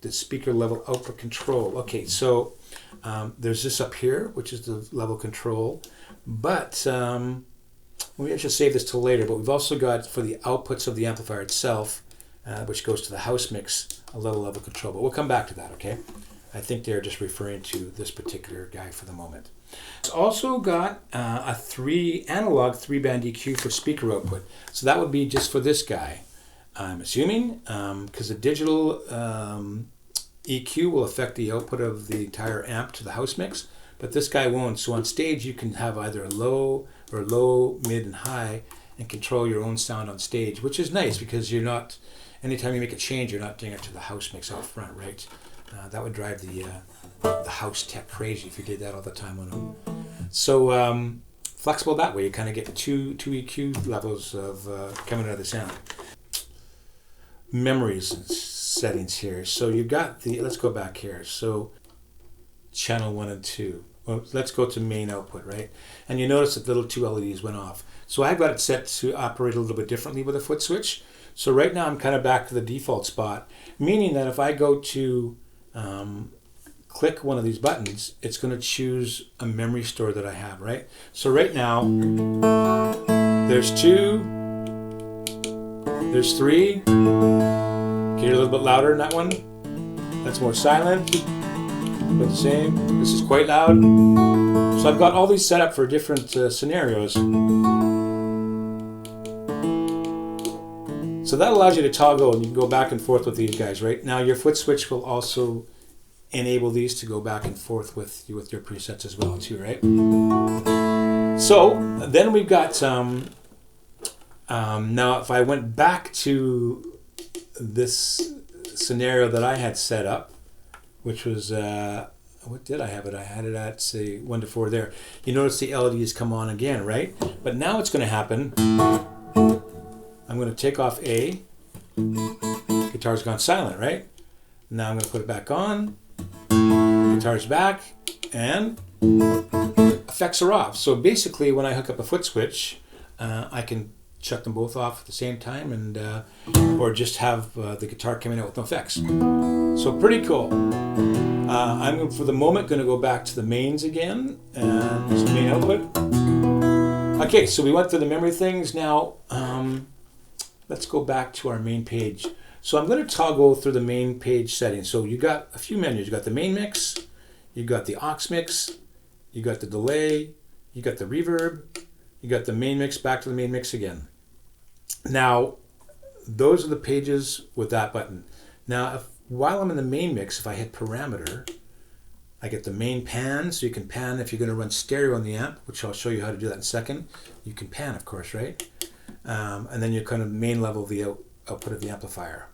the speaker level output control. Okay, so there's this up here, which is the level control, but maybe I should save this till later, but we've also got, for the outputs of the amplifier itself, which goes to the house mix, a level control, but we'll come back to that, okay? I think they're just referring to this particular guy for the moment. It's also got a analog 3-band EQ for speaker output. So that would be just for this guy, I'm assuming, because the digital EQ will affect the output of the entire amp to the house mix, but this guy won't. So on stage you can have either a low, mid, and high, and control your own sound on stage, which is nice because you're not, anytime you make a change, you're not doing it to the house mix out front, right? That would drive the house tech crazy if you did that all the time on them. So flexible that way, you kind of get the two EQ levels of coming out of the sound. Memories and settings here. So you've got let's go back here. So channel 1 and 2. Well, let's go to main output, right? And you notice that the little 2 LEDs went off. So I've got it set to operate a little bit differently with a foot switch. So right now I'm kind of back to the default spot, meaning that if I go to click one of these buttons, it's going to choose a memory store that I have, right? So right now, there's 2, there's 3. Get it a little bit louder in that one. That's more silent, but the same. This is quite loud. So I've got all these set up for different scenarios. So that allows you to toggle, and you can go back and forth with these guys, right? Now your foot switch will also enable these to go back and forth with your presets as well too, right? So then we've got now if I went back to this scenario that I had set up, which was what did I have it? I had it at, say, 1 to 4 there. You notice the LEDs come on again, right? But now what's going to happen, I'm going to take off A, guitar's gone silent, right? Now I'm going to put it back on, guitar's back, and effects are off. So basically when I hook up a foot switch, I can shut them both off at the same time, and or just have the guitar coming out with no effects. So pretty cool. I'm, for the moment, going to go back to the mains again, and this is the main output. Okay, so we went through the memory things. Now, let's go back to our main page. So I'm going to toggle through the main page settings. So you got a few menus. You got the main mix, you got the aux mix, you got the delay, you got the reverb, you got the main mix, back to the main mix again. Now, those are the pages with that button. Now, while I'm in the main mix, if I hit parameter, I get the main pan, so you can pan if you're going to run stereo on the amp, which I'll show you how to do that in a second. You can pan, of course, right? And then you kind of main level the output of the amplifier.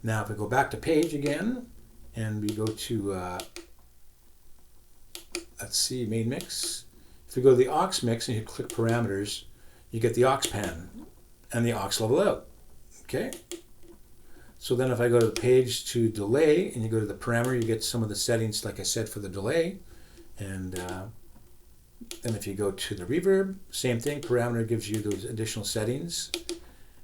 Now, if we go back to page again, and we go to, let's see, main mix. If we go to the aux mix and you click parameters, you get the aux pan and the aux level out. Okay? So then if I go to the page to delay and you go to the parameter, you get some of the settings, like I said, for the delay. And then if you go to the reverb, same thing, parameter gives you those additional settings.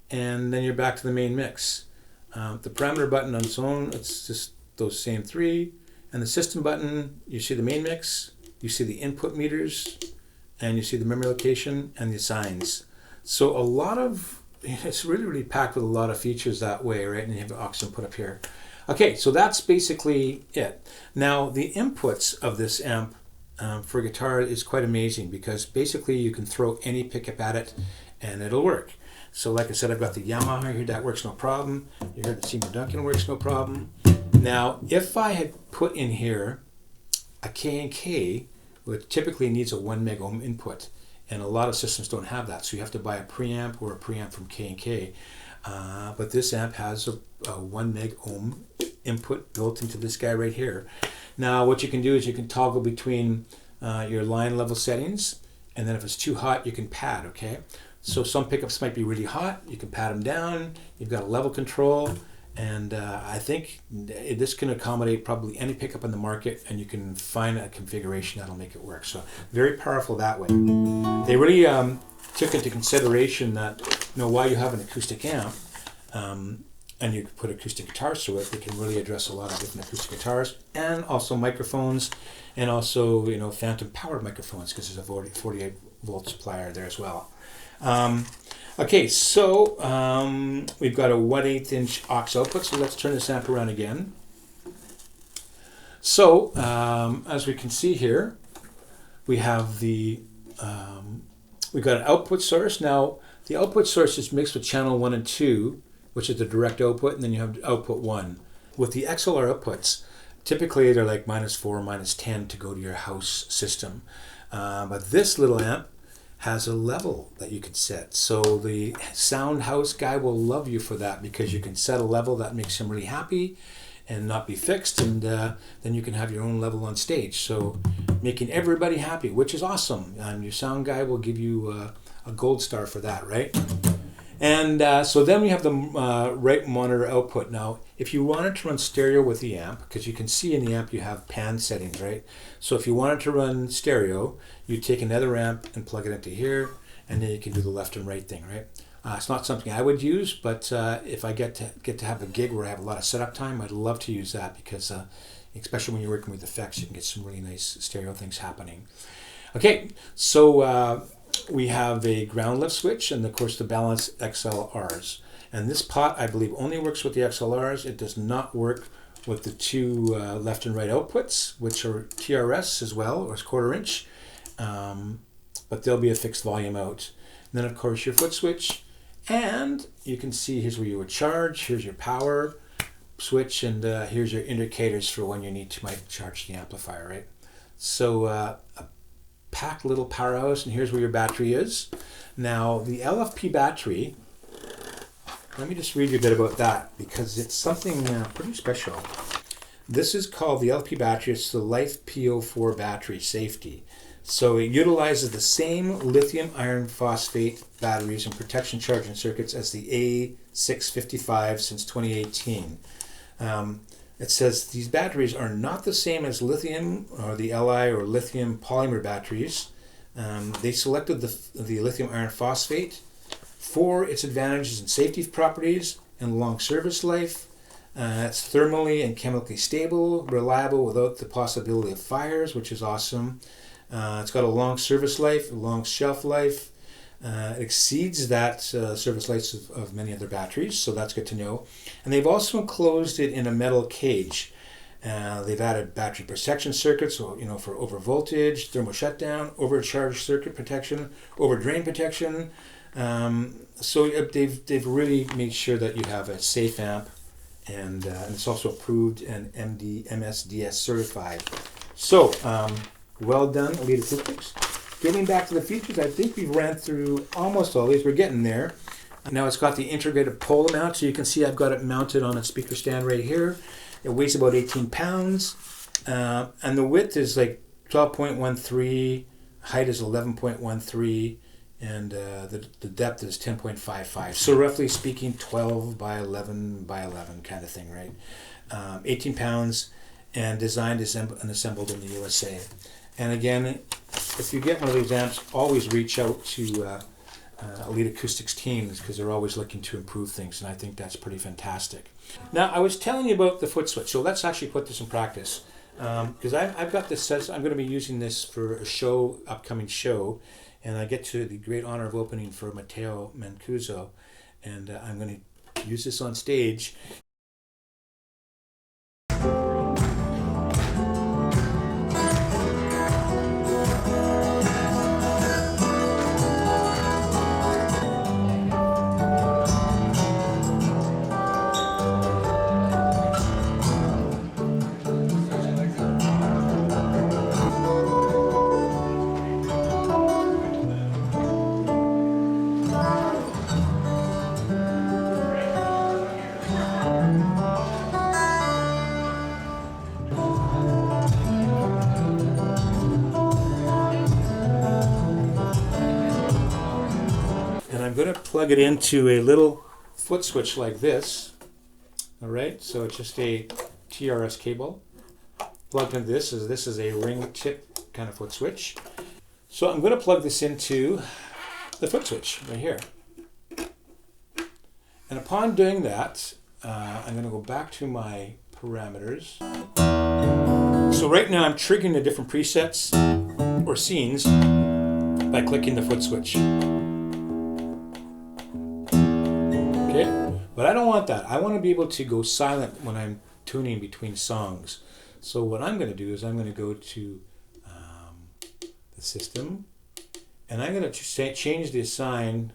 And then you're back to the main mix. The parameter button on its own, it's just those same 3. And the system button, you see the main mix, you see the input meters, and you see the memory location and the assigns. So a lot of, it's really, really packed with a lot of features that way, right? And you have the aux input up here. Okay, so that's basically it. Now, the inputs of this amp for guitar is quite amazing, because basically you can throw any pickup at it and it'll work. So like I said, I've got the Yamaha here, that works no problem. You heard the Seymour Duncan works no problem. Now, if I had put in here a K&K, which typically needs a 1 meg ohm input, and a lot of systems don't have that, so you have to buy a preamp or a preamp from K&K. But this amp has a 1 meg ohm input built into this guy right here. Now, what you can do is you can toggle between your line level settings, and then if it's too hot, you can pad, okay? So some pickups might be really hot, you can pad them down, you've got a level control, and I think this can accommodate probably any pickup in the market, and you can find a configuration that'll make it work. So very powerful that way. They really took into consideration that, while you have an acoustic amp, and you can put acoustic guitars through it. It can really address a lot of different acoustic guitars, and also microphones, and also, you know, phantom powered microphones, because there's a 48 volt supplier there as well. Okay, so we've got a 1/8 inch aux output, so let's turn this amp around again. So as we can see here, we have we've got an output source. Now the output source is mixed with channel 1 and 2, which is the direct output, and then you have output 1. With the XLR outputs, typically they're like -4, -10 to go to your house system. But this little amp has a level that you can set. So the sound house guy will love you for that, because you can set a level that makes him really happy and not be fixed, and then you can have your own level on stage. So making everybody happy, which is awesome. And your sound guy will give you a gold star for that, right? And so then we have the right monitor output. Now, if you wanted to run stereo with the amp, because you can see in the amp you have pan settings, right? So if you wanted to run stereo, you take another amp and plug it into here, and then you can do the left and right thing, right? It's not something I would use, but if I get to have a gig where I have a lot of setup time, I'd love to use that, because especially when you're working with effects, you can get some really nice stereo things happening. Okay, so we have a ground lift switch, and of course the balanced XLRs. And this pot, I believe, only works with the XLRs. It does not work with the two left and right outputs, which are TRS as well, or 1/4 inch, but they'll be a fixed volume out. And then of course your foot switch, and you can see here's where you would charge, here's your power switch, and here's your indicators for when you might charge the amplifier, right? So a packed little powerhouse, and here's where your battery is. Now the LFP battery, let me just read you a bit about that, because it's something pretty special. This is called the LFP battery. It's the Life PO4 battery safety. So it utilizes the same lithium iron phosphate batteries and protection charging circuits as the A655 since 2018. It says these batteries are not the same as lithium or the Li or lithium polymer batteries. They selected the lithium iron phosphate for its advantages in safety properties and long service life. It's thermally and chemically stable, reliable without the possibility of fires, which is awesome. It's got a long service life, a long shelf life. It exceeds that service life of many other batteries, so that's good to know. And they've also enclosed it in a metal cage. They've added battery protection circuits, so, you know, for over voltage, thermal shutdown, overcharge circuit protection, over drain protection. So they've really made sure that you have a safe amp, and it's also approved and MSDS certified. So well done, Elite Acoustics. Getting back to the features, I think we've ran through almost all these. We're getting there. Now it's got the integrated pole mount, so you can see I've got it mounted on a speaker stand right here. It weighs about 18 pounds, and the width is like 12.13, height is 11.13, and the depth is 10.55. So roughly speaking, 12 by 11 by 11 kind of thing, right? 18 pounds, and designed and assembled in the USA. And again, if you get one of these amps, always reach out to Elite Acoustics teams, because they're always looking to improve things, and I think that's pretty fantastic. Now, I was telling you about the foot switch, so let's actually put this in practice. Because I've got this, I'm going to be using this for a show, upcoming show, and I get to the great honor of opening for Matteo Mancuso, and I'm going to use this on stage. I'm going to plug it into a little foot switch like this. All right, so it's just a TRS cable plugged into this. This is a ring tip kind of foot switch. So I'm going to plug this into the foot switch right here. And upon doing that, I'm going to go back to my parameters. So right now I'm triggering the different presets or scenes by clicking the foot switch. Okay, but I don't want that. I want to be able to go silent when I'm tuning between songs. So what I'm going to do is I'm going to go to the system, and I'm going to change the assign.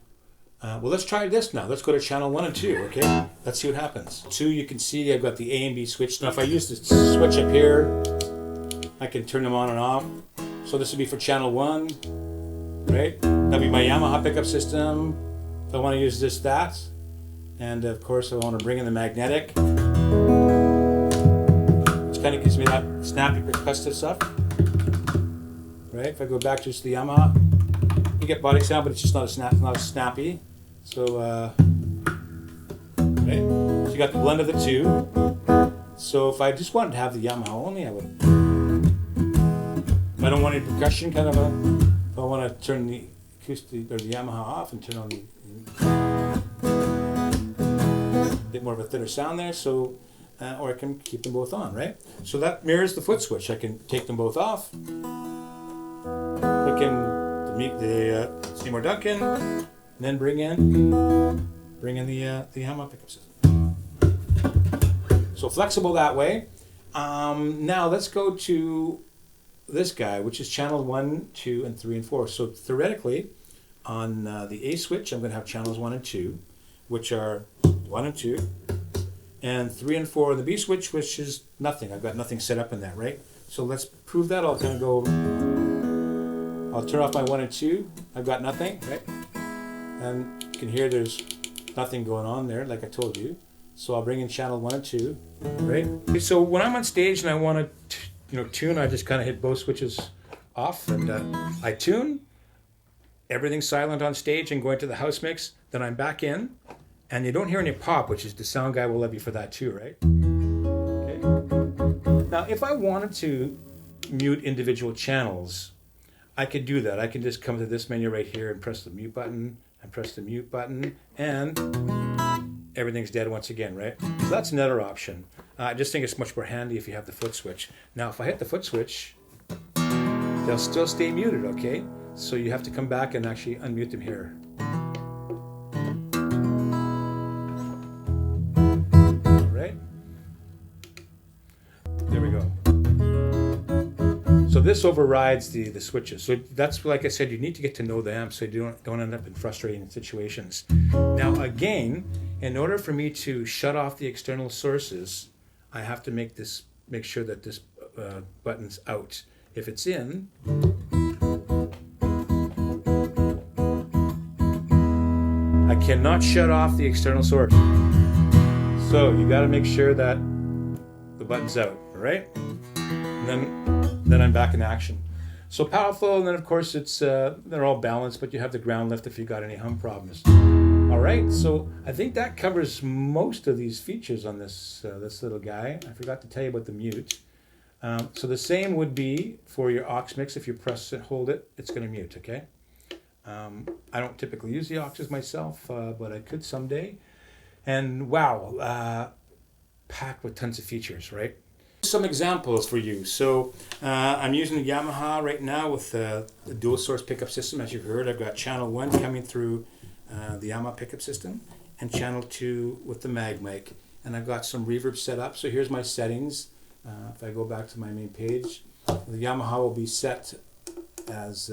Well, let's try this now. Let's go to channel 1 and 2, okay? Let's see what happens. 2, you can see I've got the A and B switch. Now if I use the switch up here, I can turn them on and off. So this would be for channel 1, right? That'll be my Yamaha pickup system. If I want to use this, that. And of course I want to bring in the magnetic, which kind of gives me that snappy percussive stuff. Right? If I go back to just the Yamaha, you get body sound, but it's just not as snappy. So, right? So you got the blend of the two. So if I just wanted to have the Yamaha only, I would. If I don't want any percussion, kind of if I want to turn the acoustic or the Yamaha off and turn on the a bit more of a thinner sound there. So, or I can keep them both on, right? So that mirrors the foot switch. I can take them both off. Click in the Seymour Duncan, and then bring in the Yamaha pickup system. So flexible that way. Now let's go to this guy, which is channel 1, 2, and 3, and 4. So theoretically, on the A switch, I'm going to have channels 1 and 2, which are 1 and 2, and 3 and 4 on the B switch, which is nothing. I've got nothing set up in that, right? So let's prove that. I'll kind of go. I'll turn off my 1 and 2. I've got nothing, right? And you can hear there's nothing going on there, like I told you. So I'll bring in channel 1 and 2, right? So when I'm on stage and I want to, tune, I just kind of hit both switches off, and I tune. Everything's silent on stage and going to the house mix. Then I'm back in, and you don't hear any pop, which is the sound guy will love you for that too, right? Okay. Now, if I wanted to mute individual channels, I could do that. I can just come to this menu right here and press the mute button, and press the mute button, and everything's dead once again, right? So that's another option. I just think it's much more handy if you have the foot switch. Now, if I hit the foot switch, they'll still stay muted, okay? So you have to come back and actually unmute them here. All right? There we go. So this overrides the switches. So that's, like I said, you need to get to know the amp so you don't end up in frustrating situations. Now again, in order for me to shut off the external sources, I have to make sure that this button's out. If it's in, I cannot shut off the external source. So you got to make sure that the button's out, all right? And then I'm back in action. So powerful, and then of course it's they're all balanced, but you have the ground lift if you got any hum problems. All right, so I think that covers most of these features on this this little guy. I forgot to tell you about the mute. So the same would be for your aux mix. If you press it, hold it, it's going to mute, okay? I don't typically use the auxes myself, but I could someday. And wow, packed with tons of features, right? Some examples for you. So I'm using the Yamaha right now with the dual source pickup system. As you've heard, I've got channel 1 coming through the Yamaha pickup system, and channel 2 with the mag mic. And I've got some reverb set up. So here's my settings. If I go back to my main page, the Yamaha will be set as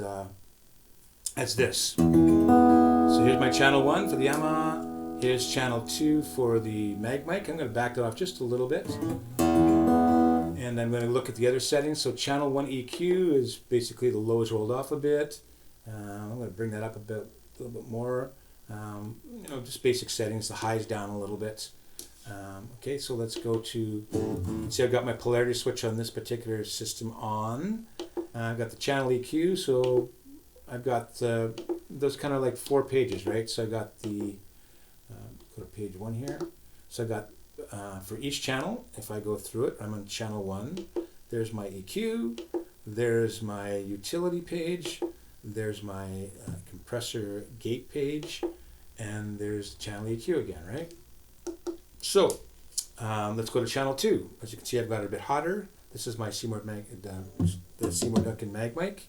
this. So here's my channel 1 for the Yamaha. Here's channel 2 for the mag mic. I'm going to back that off just a little bit. And I'm going to look at the other settings. So channel 1 EQ is basically the lows rolled off a bit. I'm going to bring that up a little bit more. Just basic settings. The highs down a little bit. Okay, so let's go to, you can see I've got my polarity switch on this particular system on. I've got the channel EQ, so I've got those kind of like 4 pages, right? So I got the, go to page 1 here. So I got, for each channel, if I go through it, I'm on channel 1. There's my EQ, there's my utility page, there's my compressor gate page, and there's channel EQ again, right? So Let's go to channel 2. As you can see, I've got it a bit hotter. This is my the Seymour Duncan mag mic.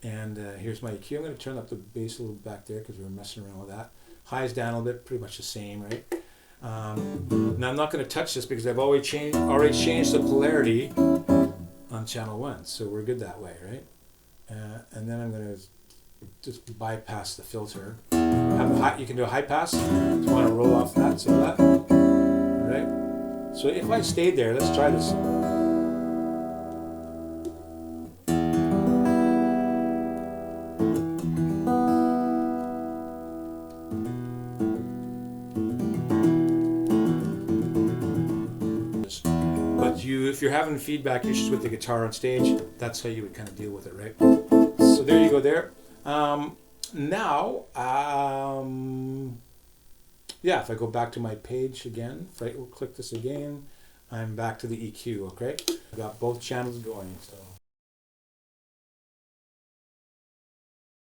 And here's my EQ. I'm going to turn up the bass a little back there because we were messing around with that. Highs down a little bit, pretty much the same, right? Now I'm not going to touch this because I've already changed the polarity on channel 1, so we're good that way, right? And then I'm going to just bypass the filter. You can do a high pass if you want to roll off that, so that, right? So if I stayed there, let's try this. If you're having feedback issues with the guitar on stage, that's how you would kind of deal with it, right? So there you go there. Now, yeah, if I go back to my page again, if I click this again, I'm back to the EQ, okay? I've got both channels going, so.